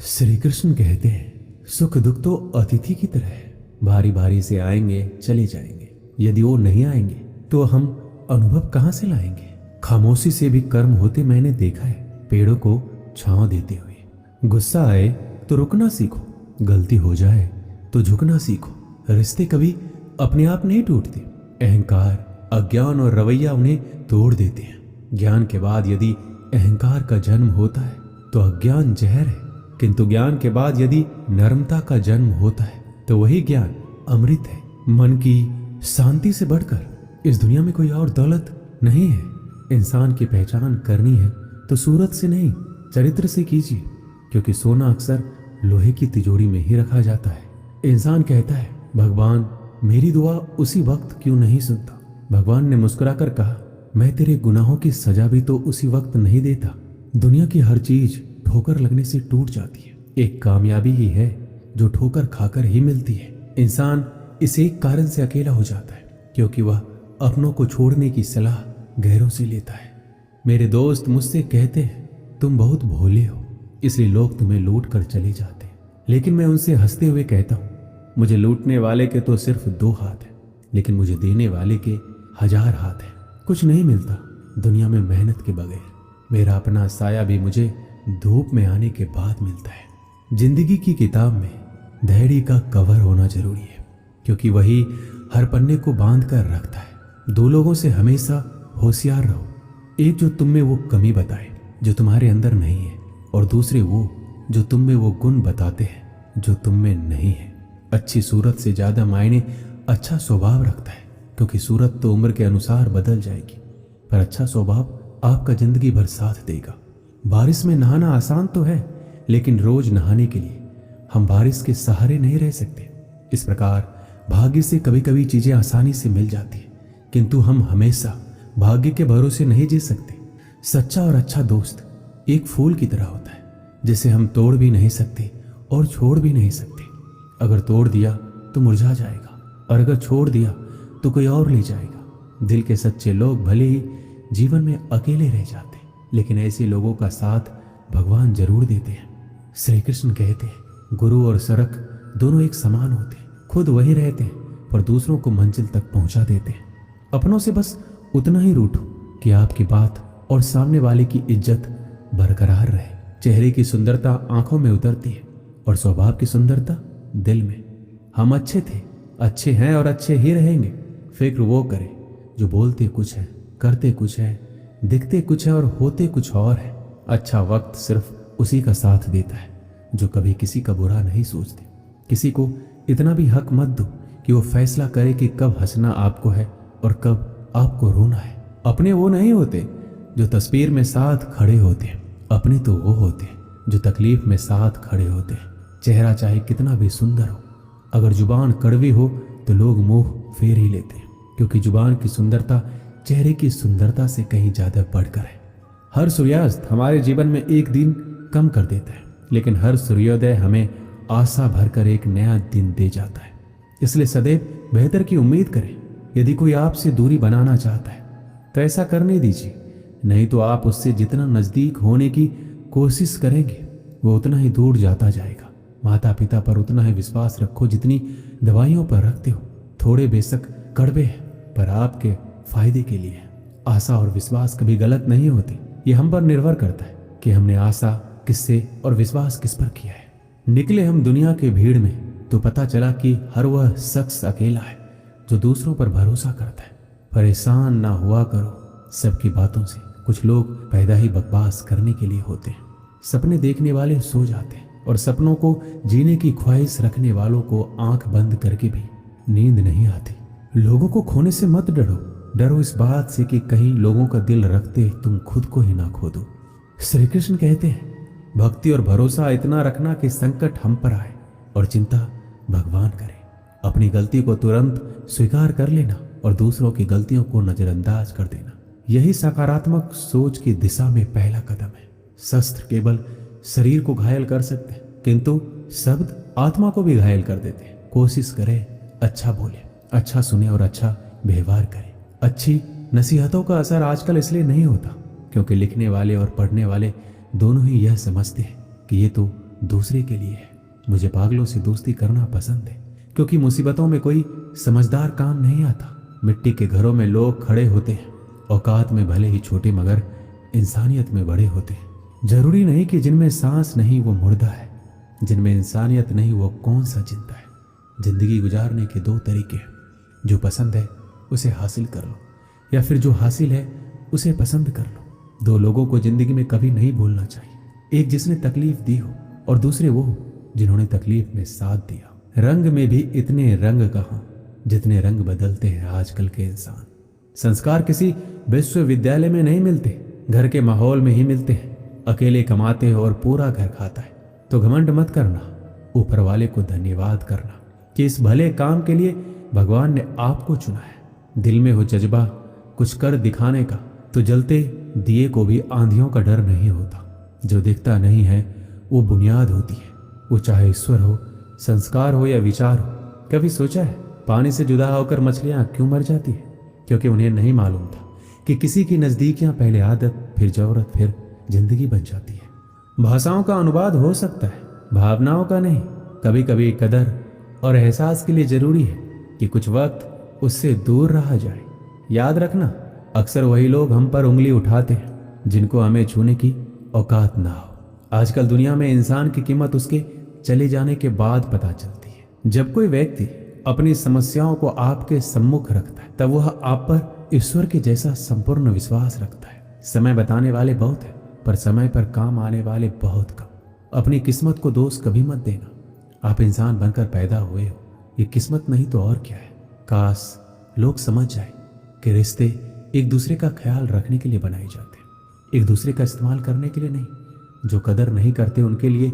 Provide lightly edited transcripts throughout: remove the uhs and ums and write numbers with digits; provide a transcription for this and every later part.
श्री कृष्ण कहते हैं, सुख दुख तो अतिथि की तरह है, बारी बारी से आएंगे चले जाएंगे। यदि वो नहीं आएंगे तो हम अनुभव कहां से लाएंगे। खामोशी से भी कर्म होते मैंने देखा है, पेड़ों को छांव देते हुए। गुस्सा आए तो रुकना सीखो, गलती हो जाए तो झुकना सीखो। रिश्ते कभी अपने आप नहीं टूटते, अहंकार, अज्ञान और रवैया उन्हें तोड़ देते हैं। ज्ञान के बाद यदि अहंकार का जन्म होता है तो अज्ञान जहर है, किंतु ज्ञान के बाद यदि नर्मता का जन्म होता है तो वही ज्ञान अमृत है। मन की शांति से बढ़कर इस दुनिया में कोई और दौलत नहीं है। इंसान की पहचान करनी है तो सूरत से नहीं, चरित्र से कीजिए, क्योंकि सोना अक्सर लोहे की तिजोरी में ही रखा जाता है। इंसान कहता है, भगवान मेरी दुआ उसी वक्त क्यों नहीं सुनता। भगवान ने मुस्कुराकर कहा, मैं तेरे गुनाहों की सजा भी तो उसी वक्त नहीं देता। दुनिया की हर चीज ठोकर लगने से टूट जाती है, एक कामयाबी ही है जो ठोकर खाकर ही मिलती है। इंसान इस एक कारण से अकेला हो जाता है क्योंकि वह अपनों को छोड़ने की सलाह गैरों से लेता है। मेरे दोस्त मुझसे कहते हैं, तुम बहुत भोले हो इसलिए लोग तुम्हें लूट कर चले जाते हैं। लेकिन मैं उनसे हंसते हुए कहता हूँ, मुझे लूटने वाले के तो सिर्फ 2 हाथ हैं, लेकिन मुझे देने वाले के 1000 हाथ हैं। कुछ नहीं मिलता दुनिया में मेहनत के बगैर। मेरा अपना साया भी मुझे धूप में आने के बाद मिलता है। जिंदगी की किताब में धैर्य का कवर होना जरूरी है, क्योंकि वही हर पन्ने को बांध कर रखता है। 2 लोगों से हमेशा होशियार रहो, एक जो तुम में वो कमी बताए जो तुम्हारे अंदर नहीं है, और दूसरे वो जो तुम में वो गुण बताते हैं जो तुम में नहीं है। अच्छी सूरत से ज्यादा मायने अच्छा स्वभाव रखता है, क्योंकि सूरत तो उम्र के अनुसार बदल जाएगी, पर अच्छा स्वभाव आपका जिंदगी भर साथ देगा। बारिश में नहाना आसान तो है, लेकिन रोज नहाने के लिए हम बारिश के सहारे नहीं रह सकते। इस प्रकार भाग्य से कभी कभी चीजें आसानी से मिल जाती है, किंतु हम हमेशा भाग्य के भरोसे नहीं जी सकते। सच्चा और अच्छा दोस्त एक फूल की तरह होता है, जिसे हम तोड़ भी नहीं सकते और छोड़ भी नहीं सकते। अगर तोड़ दिया तो मुरझा जाएगा, और अगर छोड़ दिया तो कोई और ले जाएगा। दिल के सच्चे लोग भले ही जीवन में अकेले रह जाते, लेकिन ऐसे लोगों का साथ भगवान जरूर देते हैं। श्री कृष्ण कहते हैं, गुरु और सड़क दोनों एक समान होते हैं, खुद वही रहते हैं पर दूसरों को मंजिल तक पहुंचा देते हैं। अपनों से बस उतना ही रूठो कि आपकी बात और सामने वाले की इज्जत बरकरार रहे। चेहरे की सुंदरता आंखों में उतरती है और स्वभाव की सुंदरता दिल में। हम अच्छे थे, अच्छे हैं और अच्छे ही रहेंगे। फिक्र वो करे जो बोलते कुछ है, करते कुछ है, दिखते कुछ है और होते कुछ और है। अच्छा वक्त सिर्फ उसी का साथ देता है जो कभी किसी का बुरा नहीं सोचते। किसी को इतना भी हक मत दो कि वो फैसला करे कि कब हंसना आपको है और कब आपको रोना है। अपने वो नहीं होते जो तस्वीर में साथ खड़े होते हैं, अपने तो वो होते हैं जो तकलीफ में साथ खड़े होते हैं। चेहरा चाहे कितना भी सुंदर हो, अगर जुबान कड़वी हो तो लोग मुंह फेर ही लेते हैं, क्योंकि जुबान की सुंदरता चेहरे की सुंदरता से कहीं ज्यादा बढ़कर है। हर सूर्यास्त हमारे जीवन में एक दिन कम कर देता है, लेकिन हर सूर्योदय हमें आशा भरकर एक नया दिन दे जाता है। इसलिए सदैव बेहतर की उम्मीद करें। यदि कोई आपसे दूरी बनाना चाहता है तो ऐसा करने दीजिए, नहीं तो आप उससे जितना नजदीक होने की कोशिश करेंगे वो उतना ही दूर जाता जाएगा। माता पिता पर उतना ही विश्वास रखो जितनी दवाइयों पर रखते हो। थोड़े बेशक कड़वे हैं पर आपके फायदे के लिए। आशा और विश्वास कभी गलत नहीं होते, ये हम पर निर्भर करता है कि हमने आशा किससे और विश्वास किस पर किया है। निकले हम दुनिया के भीड़ में तो पता चला कि हर वह शख्स अकेला है जो दूसरों पर भरोसा करता है। परेशान ना हुआ करो सबकी बातों से। कुछ लोग पैदा ही बकवास करने के लिए होते हैं। सपने देखने वाले सो जाते हैं और सपनों को जीने की ख्वाहिश रखने वालों को आंख बंद करके भी नींद नहीं आती। लोगों को खोने से मत डरो, डरो इस बात से कि कहीं लोगों का दिल रखते तुम खुद को ही ना खो दो। श्री कृष्ण कहते हैं, भक्ति और भरोसा इतना रखना कि संकट हम पर आए और चिंता भगवान करे। अपनी गलती को तुरंत स्वीकार कर लेना और दूसरों की गलतियों को नजरअंदाज कर देना, यही सकारात्मक सोच की दिशा में पहला कदम है। शस्त्र केवल शरीर को घायल कर सकते हैं, किंतु शब्द आत्मा को भी घायल कर देते हैं। कोशिश करें अच्छा बोले, अच्छा सुने और अच्छा व्यवहार करें। अच्छी नसीहतों का असर आजकल इसलिए नहीं होता क्योंकि लिखने वाले और पढ़ने वाले दोनों ही यह समझते हैं कि ये तो दूसरे के लिए है। मुझे पागलों से दोस्ती करना पसंद है, क्योंकि मुसीबतों में कोई समझदार काम नहीं आता। मिट्टी के घरों में लोग खड़े होते हैं, औकात में भले ही छोटे मगर इंसानियत में बड़े होते हैं। जरूरी नहीं कि जिनमें सांस नहीं वो मुर्दा है, जिनमें इंसानियत नहीं वो कौन सा जिंदा है। जिंदगी गुजारने के दो तरीके हैं, जो पसंद है उसे हासिल कर लो, या फिर जो हासिल है उसे पसंद कर लो। दो लोगों को जिंदगी में कभी नहीं भूलना चाहिए, एक जिसने तकलीफ दी हो और दूसरे वो जिन्होंने तकलीफ में साथ दिया। रंग में भी इतने रंग कहाँ जितने रंग बदलते हैं आजकल के इंसान। संस्कार किसी विश्वविद्यालय में नहीं मिलते, घर के माहौल में ही मिलते हैं। अकेले कमाते हो और पूरा घर खाता है तो घमंड मत करना, ऊपर वाले को धन्यवाद करना कि इस भले काम के लिए भगवान ने आपको चुना है। दिल में हो जज्बा कुछ कर दिखाने का तो जलते दिए को भी आंधियों का डर नहीं होता। जो दिखता नहीं है वो बुनियाद होती है, वो चाहे ईश्वर हो, संस्कार हो या विचार हो। कभी सोचा है पानी से जुदा होकर मछलियां क्यों मर जाती है? क्योंकि उन्हें नहीं मालूम था कि किसी की नजदीकियां पहले आदत, फिर जरूरत, फिर जिंदगी बन जाती है। भाषाओं का अनुवाद हो सकता है, भावनाओं का नहीं। कभी कभी कदर और एहसास के लिए जरूरी है कि कुछ वक्त उससे दूर रहा जाए। याद रखना, अक्सर वही लोग हम पर उंगली उठाते हैं जिनको हमें छूने की औकात ना हो। आजकल दुनिया में इंसान की कीमत उसके चले जाने के बाद पता चलती है। जब कोई व्यक्ति अपनी समस्याओं को आपके सम्मुख रखता है तब वह आप पर ईश्वर के जैसा संपूर्ण विश्वास रखता है। समय बताने वाले बहुत हैं, पर समय पर काम आने वाले बहुत कम। अपनी किस्मत को दोष कभी मत देना। आप इंसान बनकर पैदा हुए हो, ये किस्मत नहीं तो और क्या है। काश लोग समझ जाए कि रिश्ते एक दूसरे का ख्याल रखने के लिए बनाए जाते हैं, एक दूसरे का इस्तेमाल करने के लिए नहीं। जो कदर नहीं करते उनके लिए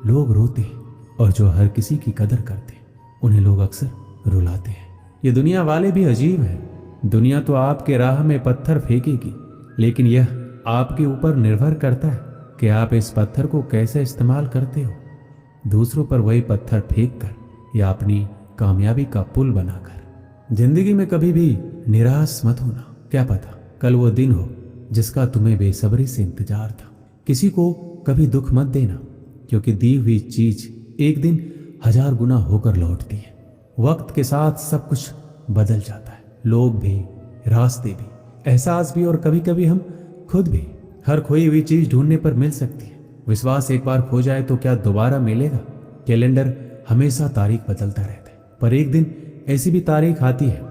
लोग रोते हैं, और जो हर किसी की कदर करते हैं उन्हें लोग अक्सर रुलाते हैं। ये दुनिया वाले भी अजीब हैं। दुनिया तो आपके राह में पत्थर फेंकेगी, लेकिन यह आपके ऊपर निर्भर करता है कि आप इस पत्थर को कैसे इस्तेमाल करते हो। दूसरों पर वही पत्थर फेंक कर या अपनी कामयाबी का पुल बनाकर। जिंदगी में कभी भी निराश मत होना। क्या पता कल वो दिन हो जिसका तुम्हें बेसब्री से इंतजार था। किसी को कभी दुख मत देना, क्योंकि दी हुई चीज एक दिन 1000 गुना होकर लौटती है। वक्त के साथ सब कुछ बदल जाता है, लोग भी, रास्ते भी, एहसास भी, और कभी कभी हम खुद भी। हर खोई हुई चीज ढूंढने पर मिल सकती है। विश्वास एक बार खो जाए तो क्या दोबारा मिलेगा? कैलेंडर हमेशा तारीख बदलता रहता है, पर एक दिन ऐसी भी तारीख आती है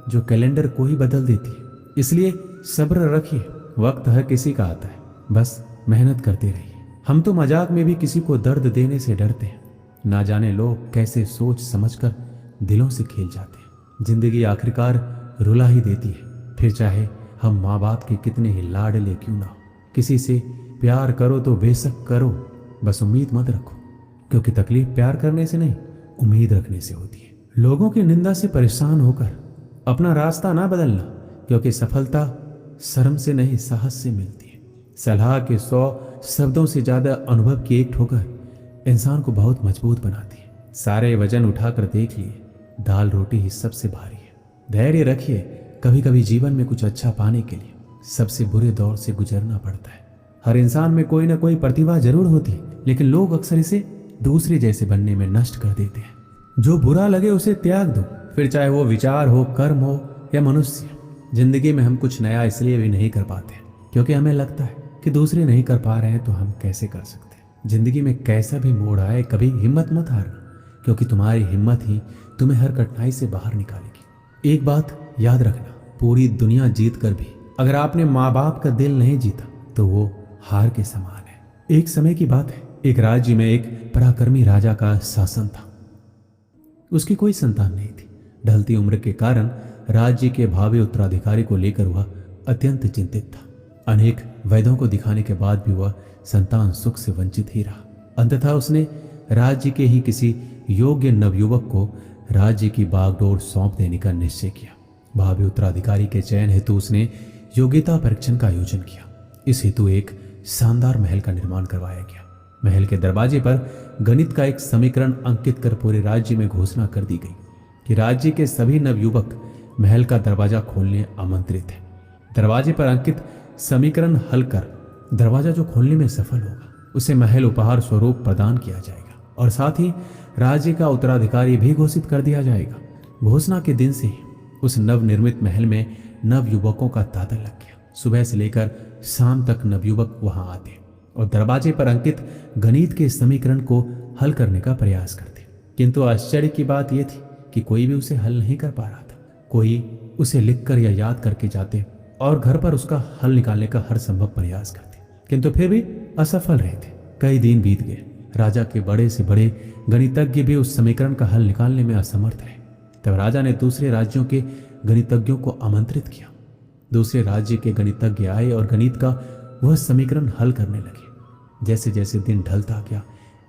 जो कैलेंडर को ही बदल देती है। इसलिए सब्र रखिए, वक्त हर किसी का आता है, बस मेहनत करते रहिए। हम तो मजाक में भी किसी को दर्द देने से डरते हैं। ना जाने लोग कैसे सोच समझकर दिलों से खेल जाते हैं। जिंदगी आखिरकार रुला ही देती है, फिर चाहे हम माँ बाप के कितने ही लाडले क्यों ना हो। किसी से प्यार करो तो बेशक करो, बस उम्मीद मत रखो, क्योंकि तकलीफ प्यार करने से नहीं, उम्मीद रखने से होती है। लोगों की निंदा से परेशान होकर अपना रास्ता ना बदलना, क्योंकि सफलता शर्म से नहीं साहस से मिलती है। सलाह के 100 शब्दों से ज्यादा अनुभव की एक ठोकर इंसान को बहुत मजबूत बनाती है। सारे वजन उठाकर देख लिए, दाल रोटी ही सबसे भारी है। धैर्य रखिए, कभी कभी जीवन में कुछ अच्छा पाने के लिए सबसे बुरे दौर से गुजरना पड़ता है। हर इंसान में कोई ना कोई प्रतिभा जरूर होती है, लेकिन लोग अक्सर इसे दूसरे जैसे बनने में नष्ट कर देते हैं। जो बुरा लगे उसे त्याग दो, फिर चाहे वो विचार हो, कर्म हो या मनुष्य। जिंदगी में हम कुछ नया इसलिए भी नहीं कर पाते क्योंकि हमें लगता है कि दूसरे नहीं कर पा रहे हैं तो हम कैसे कर सकते हैं। जिंदगी में कैसा भी मोड़ आए, कभी हिम्मत मत हारना, क्योंकि तुम्हारी हिम्मत ही तुम्हें हर कठिनाई से बाहर निकालेगी। एक बात याद रखना, पूरी दुनिया जीत कर भी अगर आपने माँ बाप का दिल नहीं जीता तो वो हार के समान है। एक समय की बात है, एक राज्य में एक पराक्रमी राजा का शासन था। उसकी कोई संतान नहीं थी। ढलती उम्र के कारण राज्य के भावी उत्तराधिकारी को लेकर वह अत्यंत चिंतित था। अनेक वैद्यों को दिखाने के बाद भी वह संतान सुख से वंचित ही रहा। अंततः उसने राज्य के ही किसी योग्य नवयुवक को राज्य की बागडोर सौंप देने का निश्चय किया। भावी उत्तराधिकारी के चयन हेतु उसने योग्यता परीक्षण का आयोजन किया। इस हेतु एक शानदार महल का निर्माण करवाया गया। महल के दरवाजे पर गणित का एक समीकरण अंकित कर पूरे राज्य में घोषणा कर दी गई कि राज्य के सभी नवयुवक महल का दरवाजा खोलने आमंत्रित हैं। दरवाजे पर अंकित समीकरण हल कर दरवाजा जो खोलने में सफल होगा उसे महल उपहार स्वरूप प्रदान किया जाएगा और साथ ही राज्य का उत्तराधिकारी भी घोषित कर दिया जाएगा। घोषणा के दिन से ही उस नवनिर्मित महल में नव युवकों का तांता लग गया। सुबह से लेकर शाम तक नवयुवक वहां आते और दरवाजे पर अंकित गणित के समीकरण को हल करने का प्रयास करते, किंतु आश्चर्य की बात यह थी कि कोई भी उसे हल नहीं कर पा रहा था। कोई उसे लिखकर या याद करके जाते और घर पर उसका हल निकालने का हर संभव प्रयास करते, किंतु फिर भी असफल रहे थे। कई दिन बीत गए। राजा के बड़े से बड़े गणितज्ञ भी उस समीकरण का हल निकालने में असमर्थ रहे। तब राजा ने दूसरे राज्यों के गणितज्ञों को आमंत्रित किया। दूसरे राज्य के गणितज्ञ आए और गणित का वह समीकरण हल करने लगे। जैसे जैसे दिन ढलता गया,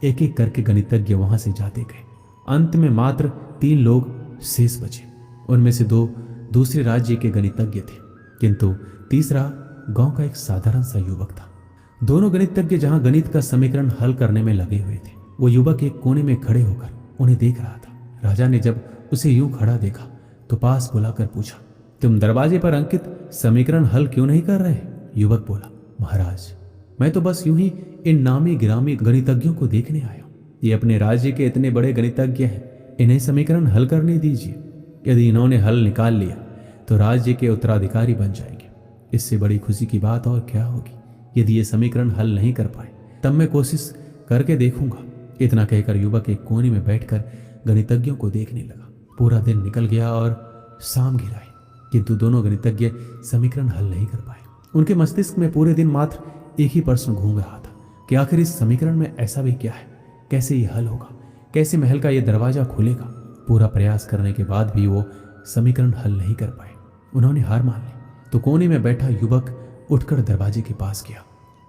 एक एक करके गणितज्ञ वहां से जाते गए। अंत में मात्र 3 लोग शेष बचे। उनमें से 2 दूसरे राज्य के गणितज्ञ थे, किंतु तीसरा गांव का एक साधारण सा युवक था। दोनों गणितज्ञ जहां गणित का समीकरण हल करने में लगे हुए थे, वो युवक एक कोने में खड़े होकर उन्हें देख रहा था। राजा ने जब उसे यूं खड़ा देखा तो पास बुलाकर पूछा, तुम दरवाजे पर अंकित समीकरण हल क्यों नहीं कर रहे? युवक बोला, महाराज, मैं तो बस यूं ही इन नामी गिरामी गणितज्ञों को देखने आया। ये अपने राज्य के इतने बड़े गणितज्ञ हैं, इन्हें समीकरण हल करने दीजिए। यदि इन्होंने हल निकाल लिया तो राज्य के उत्तराधिकारी बन जाएंगे। इससे बड़ी खुशी की बात और क्या होगी। यदि ये समीकरण हल नहीं कर पाए तब मैं कोशिश करके देखूंगा। इतना कहकर युवक एक कोने में बैठकर गणितज्ञों को देखने लगा। पूरा दिन निकल गया और शाम घिर आई, किंतु दोनों गणितज्ञ समीकरण हल नहीं कर पाए। उनके मस्तिष्क में पूरे दिन मात्र एक ही प्रश्न घूम रहा था कि आखिर इस समीकरण में ऐसा भी क्या है, कैसे ये हल होगा, कैसे महल का ये दरवाजा खुलेगा। पूरा प्रयास करने के बाद भी वो समीकरण हल नहीं कर पाए। उन्होंने हार मान ली तो कोने में बैठा युवक उठकर दरवाजे के पास गया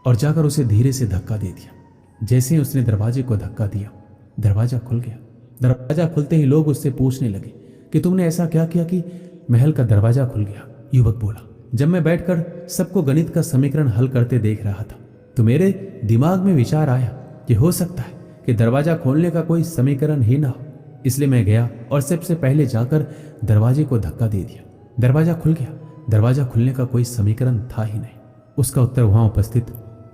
और जाकर उसे धीरे से धक्का दे दिया। जैसे ही उसने दरवाजे को धक्का दिया, दरवाजा खुल गया। दरवाजा खुलते ही लोग उससे पूछने लगे कि तुमने ऐसा क्या किया कि महल का दरवाजा खुल गया? युवक बोला, जब मैं बैठकर सबको गणित का समीकरण हल करते देख रहा था तो मेरे दिमाग में विचार आया कि हो सकता है कि दरवाजा खोलने का कोई समीकरण ही ना हो। इसलिए मैं गया और सबसे पहले जाकर दरवाजे को धक्का दे दिया। दरवाजा खुल गया। दरवाजा खुलने का कोई समीकरण था ही नहीं। उसका उत्तर वहां उपस्थित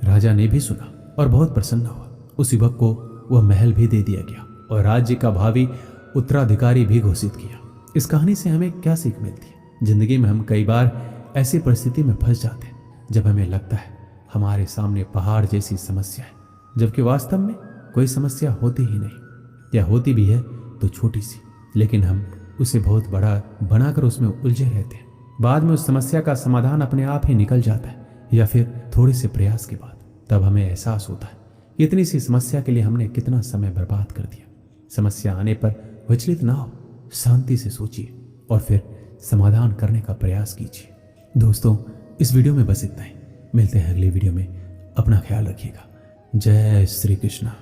राजा ने भी सुना और बहुत प्रसन्न हुआ। उस युवक को वह महल भी दे दिया गया और राज्य का भावी उत्तराधिकारी भी घोषित किया। इस कहानी से हमें क्या सीख मिलती है? जिंदगी में हम कई बार ऐसी परिस्थिति में फंस जाते हैं जब हमें लगता है हमारे सामने पहाड़ जैसी समस्या है, जबकि वास्तव में कोई समस्या होती ही नहीं, या होती भी है तो छोटी सी, लेकिन हम उसे बहुत बड़ा बनाकर उसमें उलझे रहते हैं। बाद में उस समस्या का समाधान अपने आप ही निकल जाता है, या फिर थोड़े से प्रयास के बाद। तब हमें एहसास होता है इतनी सी समस्या के लिए हमने कितना समय बर्बाद कर दिया। समस्या आने पर विचलित ना हो, शांति से सोचिए और फिर समाधान करने का प्रयास कीजिए। दोस्तों, इस वीडियो में बस इतना ही। मिलते हैं अगली वीडियो में। अपना ख्याल रखिएगा। जय श्री कृष्णा।